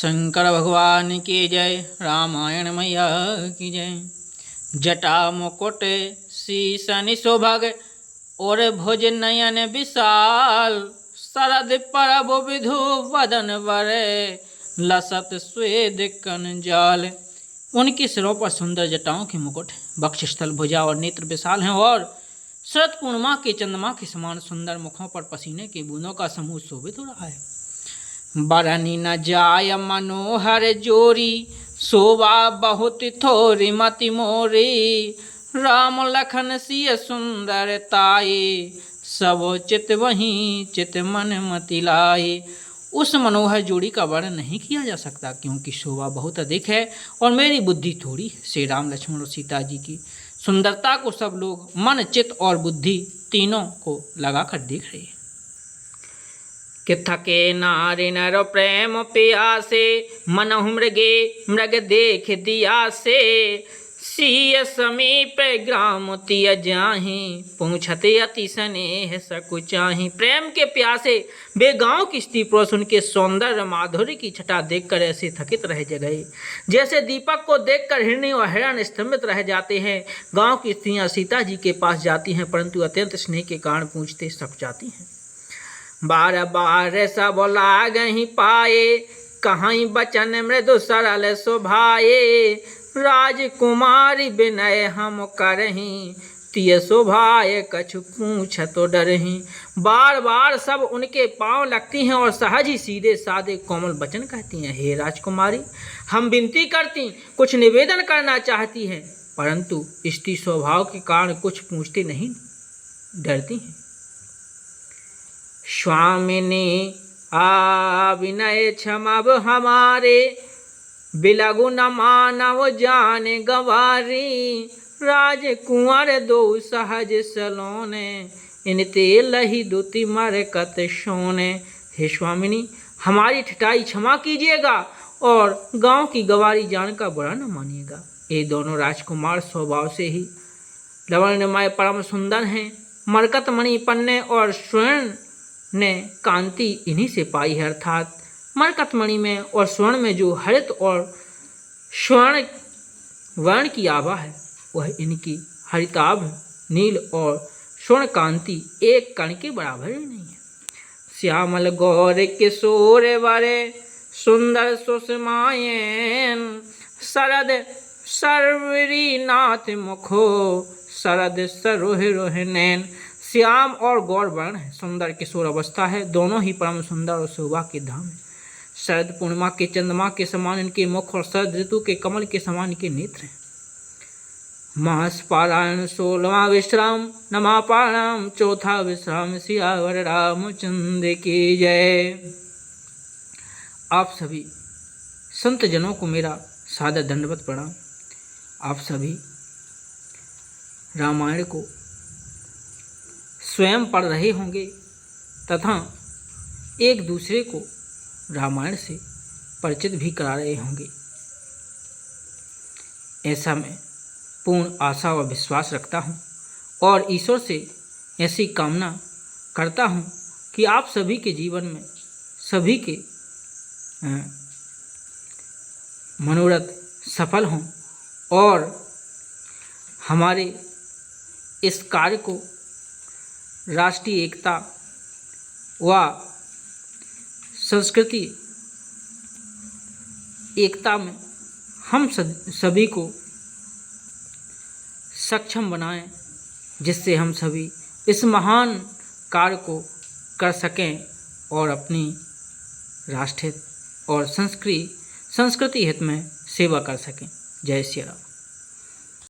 शंकर भगवान की जय, रामायण मैया की जय। जटा मुकुट शीसन शोभग और भुज नयन विशाल, शरद परब विधु वदन वरे, लसत स्वेद कंजाल। उनके सिरों पर सुंदर जटाओं के मुकुट, वक्षस्थल, भुजा और नेत्र विशाल हैं और शरद पूर्णिमा के चंद्रमा के समान सुंदर मुखों पर पसीने की बूंदों का समूह शोभित हो रहा है। बरनी न जाय मनोहर जोरी, शोभा बहुत थोरी मति मोरी, राम लखन सिय सुंदर ताये, सबो चित वहीं चित मन मति लाए। उस मनोहर जोड़ी का वर्णन नहीं किया जा सकता, क्योंकि शोभा बहुत अधिक है और मेरी बुद्धि थोड़ी है। श्री राम, लक्ष्मण और सीता जी की सुंदरता को सब लोग मन, चित्त और बुद्धि तीनों को लगाकर देख रहे हैं। कि थके नारी नर प्रेम प्यासे, मनहु मृगे मृग देख दिया से, सिय समीप ग्राम तिय जाहि, पहुँचते अति स्नेह सकुचाहि। प्रेम के प्यासे वे गांव की स्त्री पुरुष उनके सौंदर्य माधुर्य की छटा देखकर ऐसे थकित रह गए, जैसे दीपक को देखकर हिरणी और हिरण स्तंभित रह जाते हैं। गांव की स्त्रियां सीता जी के पास जाती हैं, परंतु अत्यंत स्नेह के कारण पूछते सक जाती हैं। बार बार सब लागहि पाए, कहीं बचन मृदु सरल शोभाए, राजकुमारी विनय हम करहीं, तिय शोभाए कछु पूछत डरहीं। बार बार सब उनके पांव लगती हैं और सहज ही सीधे साधे कोमल वचन कहती हैं। हे राजकुमारी, हम विनती करती, कुछ निवेदन करना चाहती हैं, परंतु स्त्री स्वभाव के कारण कुछ पूछते नहीं, डरती हैं। स्वामिनी आ विनय क्षमब हमारे, बिलगु न मानव जाने गवारी, राजकुंवर दो सहज सलोने, इनते लही दुति मरकत सोने। हे स्वामिनी, हमारी ठिठाई क्षमा कीजिएगा और गांव की गवारी जानकर बुरा न मानिएगा। ये दोनों राजकुमार स्वभाव से ही लवण्यमय परम सुंदर हैं। मरकत मणि, पन्ने और स्वर्ण ने कांति इन्हीं से पाई है, अर्थात मरकतमणि में और स्वर्ण में जो हरित और स्वर्ण वर्ण की आभा है, वह इनकी हरिताभ, नील और स्वर्ण कांति एक कण के बराबर ही नहीं है। श्यामल गौर किशोर वरे, सुंदर सुषमायन, शरद सर्वरी नाथ मुखो, शरद सरोह रोह नैन। श्याम और गौर वर्ण है, सुंदर किशोर अवस्था है, दोनों ही परम सुंदर और शोभा के धाम है। शरद पूर्णिमा के चंद्रमा के समान इनके मुख और शरद ऋतु के कमल के समान इनके नेत्र हैं। मास पारायण 16वां विश्राम, नमा पारायण 4था विश्राम। सियावर रामचंद्र की जय। आप सभी संत जनों को मेरा सादर दंडवत प्रणाम। आप सभी रामायण को स्वयं पढ़ रहे होंगे तथा एक दूसरे को रामायण से परिचित भी करा रहे होंगे। ऐसा मैं पूर्ण आशा और विश्वास रखता हूँ और ईश्वर से ऐसी कामना करता हूँ कि आप सभी के जीवन में सभी के मनोरथ सफल हों और हमारे इस कार्य को राष्ट्रीय एकता व संस्कृति एकता में हम सभी को सक्षम बनाएं, जिससे हम सभी इस महान कार्य को कर सकें और अपनी राष्ट्र हित और संस्कृति हित में सेवा कर सकें। जय श्री राम।